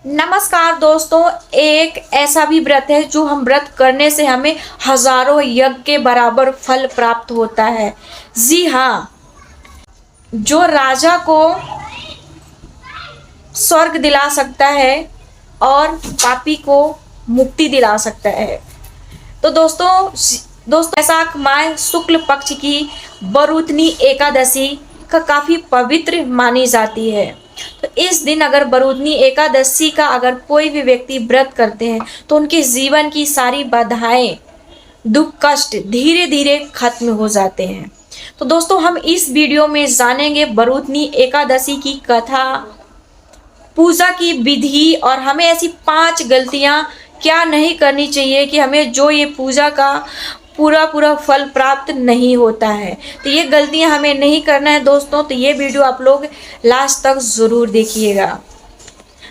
नमस्कार दोस्तों, एक ऐसा भी व्रत है जो हम व्रत करने से हमें हजारों यज्ञ के बराबर फल प्राप्त होता है। जी हाँ, जो राजा को स्वर्ग दिला सकता है और पापी को मुक्ति दिला सकता है। तो दोस्तों वैशाख माह शुक्ल पक्ष की बरूतनी एकादशी का काफी पवित्र मानी जाती है। तो इस दिन अगर बरूतनी एकादशी का अगर कोई भी व्यक्ति व्रत करते हैं तो उनके जीवन की सारी बाधाएं, दुख कष्ट धीरे धीरे खत्म हो जाते हैं। तो दोस्तों हम इस वीडियो में जानेंगे बरूतनी एकादशी की कथा, पूजा की विधि और हमें ऐसी 5 गलतियां क्या नहीं करनी चाहिए कि हमें जो ये पूजा का पूरा फल प्राप्त नहीं होता है। तो ये गलतियां हमें नहीं करना है दोस्तों। तो ये वीडियो आप लोग लास्ट तक ज़रूर देखिएगा।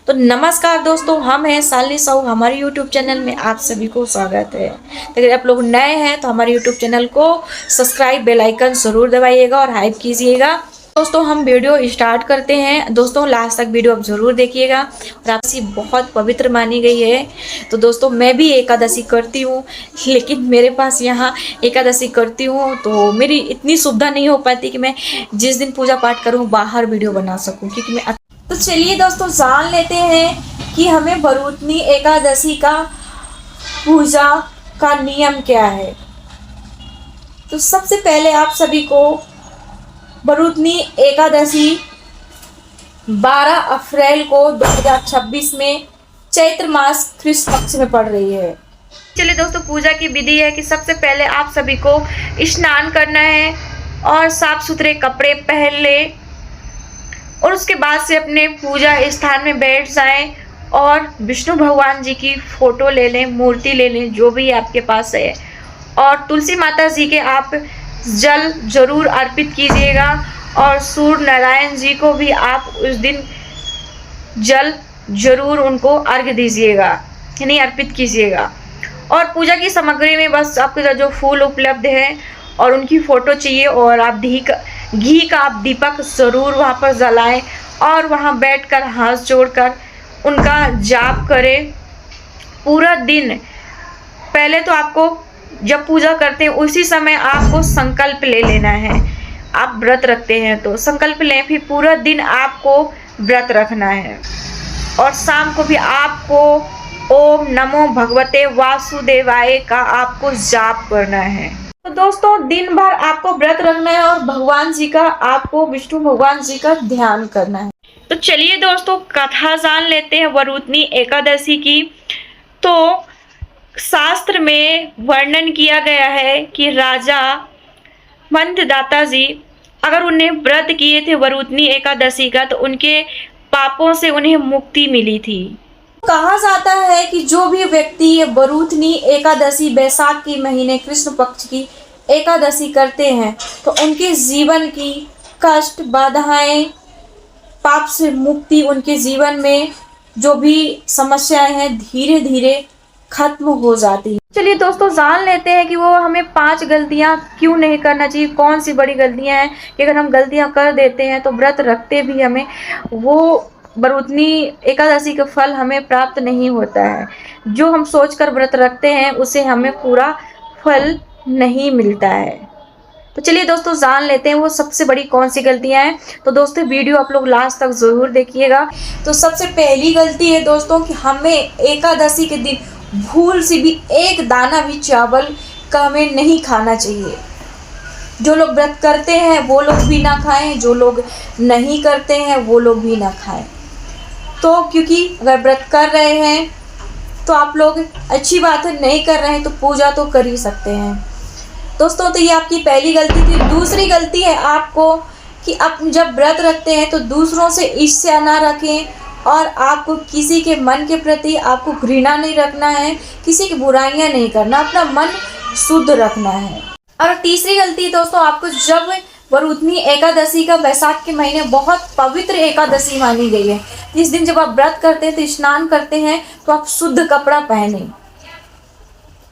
तो नमस्कार दोस्तों, हम हैं शालिनी साहू। हमारे YouTube चैनल में आप सभी को स्वागत है। अगर आप लोग नए हैं तो हमारे YouTube चैनल को सब्सक्राइब, बेल आइकन ज़रूर दबाइएगा और हाइप कीजिएगा। दोस्तों हम वीडियो स्टार्ट करते हैं। दोस्तों लास्ट तक वीडियो आप ज़रूर देखिएगा। और आपसी बहुत पवित्र मानी गई है। तो दोस्तों मैं भी एकादशी करती हूँ, लेकिन मेरे पास यहाँ एकादशी करती हूँ तो मेरी इतनी सुविधा नहीं हो पाती कि मैं जिस दिन पूजा पाठ करूँ बाहर वीडियो बना सकूँ, क्योंकि मैं तो चलिए दोस्तों जान लेते हैं कि हमें बरूतनी एकादशी का पूजा का नियम क्या है। तो सबसे पहले आप सभी को बरूतनी एकादशी 12 अप्रैल को 2026 में चैत्र मास कृष्ण पक्ष में पड़ रही है। चलिए दोस्तों पूजा की विधि है कि सबसे पहले आप सभी को स्नान करना है और साफ सुथरे कपड़े पहन ले और उसके बाद से अपने पूजा स्थान में बैठ जाएं और विष्णु भगवान जी की फोटो ले लें, मूर्ति ले लें, जो भी आपके पास है। और तुलसी माता जी के आप जल जरूर अर्पित कीजिएगा और सूर्य नारायण जी को भी आप उस दिन जल जरूर उनको अर्घ्य दीजिएगा, यानी अर्पित कीजिएगा। और पूजा की सामग्री में बस आपके जो फूल उपलब्ध है और उनकी फ़ोटो चाहिए और आप घी का आप दीपक ज़रूर वहाँ पर जलाएं और वहाँ बैठकर हाथ जोड़कर उनका जाप करें पूरा दिन। पहले तो आपको जब पूजा करते हैं उसी समय आपको संकल्प ले लेना है। आप व्रत रखते हैं तो संकल्प लें, फिर पूरा दिन आपको व्रत रखना है और शाम को भी आपको ओम नमो भगवते वासुदेवाय का आपको जाप करना है। तो दोस्तों दिन भर आपको व्रत रखना है और भगवान जी का, आपको विष्णु भगवान जी का ध्यान करना है। तो चलिए दोस्तों कथा जान लेते हैं बरूतनी एकादशी की। तो शास्त्र में वर्णन किया गया है कि राजा मंददाता जी अगर उन्हें व्रत किए थे बरूतनी एकादशी का तो उनके पापों से उन्हें मुक्ति मिली थी। कहा जाता है कि जो भी व्यक्ति बरूतनी एकादशी वैशाख के महीने कृष्ण पक्ष की एकादशी करते हैं तो उनके जीवन की कष्ट, बाधाएं, पाप से मुक्ति, उनके जीवन में जो भी समस्याएं हैं धीरे धीरे खत्म हो जाती है। चलिए दोस्तों जान लेते हैं कि वो हमें 5 गलतियां क्यों नहीं करना चाहिए, कौन सी बड़ी गलतियां हैं कि अगर हम गलतियां कर देते हैं तो व्रत रखते भी हमें वो बरूतनी एकादशी का फल हमें प्राप्त नहीं होता है। जो हम सोचकर व्रत रखते हैं उसे हमें पूरा फल नहीं मिलता है। तो चलिए दोस्तों जान लेते हैं वो सबसे बड़ी कौन सी गलतियां हैं। तो दोस्तों वीडियो आप लोग लास्ट तक ज़रूर देखिएगा। तो सबसे पहली गलती है दोस्तों कि हमें एकादशी के दिन भूल से भी एक दाना भी चावल का हमें नहीं खाना चाहिए। जो लोग व्रत करते हैं वो लोग भी ना खाएं, जो लोग नहीं करते हैं वो लोग भी ना खाएं। तो क्योंकि अगर व्रत कर रहे हैं तो आप लोग अच्छी बात है, नहीं कर रहे हैं तो पूजा तो कर ही सकते हैं दोस्तों। तो ये आपकी पहली गलती थी। दूसरी गलती है आपको कि आप जब व्रत रखते हैं तो दूसरों से ईर्ष्या ना रखें और आपको किसी के मन के प्रति आपको घृणा नहीं रखना है, किसी की बुराइयां नहीं करना, अपना मन शुद्ध रखना है। और तीसरी गलती दोस्तों, आपको जब बरूतनी एकादशी का वैशाख के महीने बहुत पवित्र एकादशी मानी गई है, इस दिन जब आप व्रत करते हैं तो स्नान करते हैं तो आप शुद्ध कपड़ा पहने,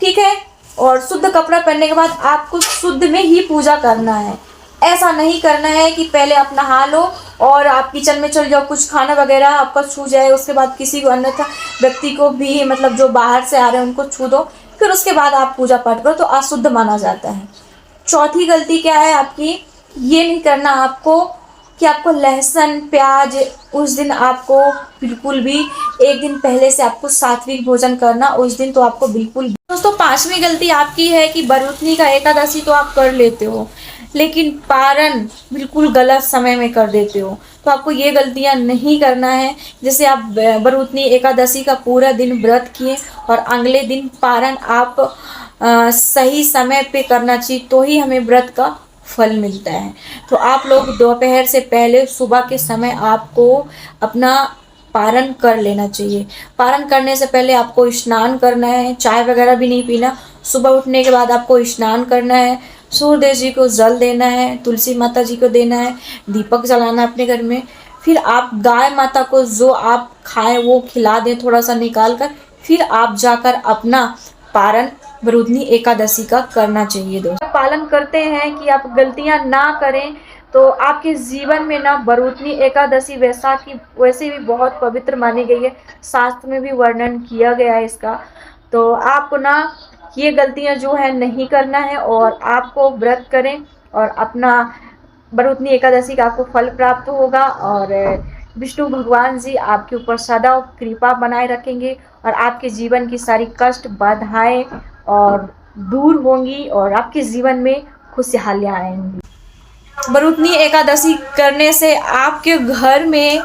ठीक है। और शुद्ध कपड़ा पहनने के बाद आपको शुद्ध में ही पूजा करना है। ऐसा नहीं करना है कि पहले आप नहा लो और आप किचन में चल जाओ, कुछ खाना वगैरह आपका छू जाए, उसके बाद किसी को अन्यथा व्यक्ति को भी मतलब जो बाहर से आ रहे हैं उनको छू दो, फिर उसके बाद आप पूजा पाठ करो, तो अशुद्ध माना जाता है। चौथी गलती क्या है आपकी, ये नहीं करना आपको कि आपको लहसुन प्याज उस दिन आपको बिल्कुल भी, एक दिन पहले से आपको सात्विक भोजन करना उस दिन तो आपको बिल्कुल। दोस्तों पांचवी गलती आपकी है कि बरूतनी का एकादशी तो आप कर लेते हो, लेकिन पारण बिल्कुल गलत समय में कर देते हो। तो आपको ये गलतियां नहीं करना है। जैसे आप बरूतनी एकादशी का पूरा दिन व्रत किए और अगले दिन पारण आप सही समय पे करना चाहिए, तो ही हमें व्रत का फल मिलता है। तो आप लोग दोपहर से पहले सुबह के समय आपको अपना पारण कर लेना चाहिए। पारण करने से पहले आपको स्नान करना है, चाय वगैरह भी नहीं पीना। सुबह उठने के बाद आपको स्नान करना है, सूर्यदेव जी को जल देना है, तुलसी माता जी को देना है, दीपक जलाना अपने घर में। फिर आप गाय माता को जो आप खाएं वो खिला दें थोड़ा सा निकाल कर, फिर आप जाकर अपना पारण बरूदनी एकादशी का करना चाहिए। दोस्तों पालन करते हैं कि आप गलतियां ना करें, तो आपके जीवन में ना बरूदनी एकादशी वैसाखी वैसे भी बहुत पवित्र मानी गई है, शास्त्र में भी वर्णन किया गया है इसका। तो आपको ना ये गलतियां जो है नहीं करना है और आपको व्रत करें और अपना बरूदनी एकादशी का आपको फल प्राप्त होगा और विष्णु भगवान जी आपके ऊपर सदा कृपा बनाए रखेंगे और आपके जीवन की सारी कष्ट बाधाएं और दूर होंगी और आपके जीवन में खुशहालियां आएंगी। बरूदनी एकादशी करने से आपके घर में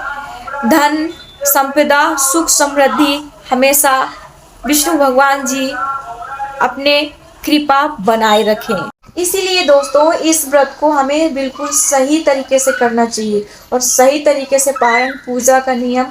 धन संपदा सुख समृद्धि हमेशा विष्णु भगवान जी अपने कृपा बनाए रखें। इसीलिए दोस्तों इस व्रत को हमें बिल्कुल सही तरीके से करना चाहिए और सही तरीके से पारण पूजा का नियम,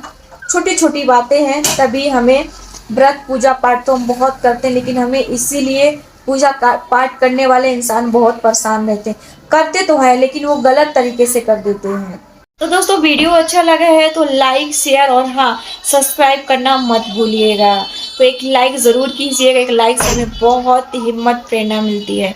छोटी छोटी बातें हैं, तभी हमें व्रत पूजा पाठ तो हम बहुत करते हैं, लेकिन हमें इसीलिए पूजा पाठ करने वाले इंसान बहुत परेशान रहते हैं। करते तो हैं लेकिन वो गलत तरीके से कर देते हैं। तो दोस्तों वीडियो अच्छा लगा है तो लाइक शेयर और हाँ सब्सक्राइब करना मत भूलिएगा। तो एक लाइक ज़रूर कीजिएगा, एक लाइक से हमें बहुत हिम्मत प्रेरणा मिलती है।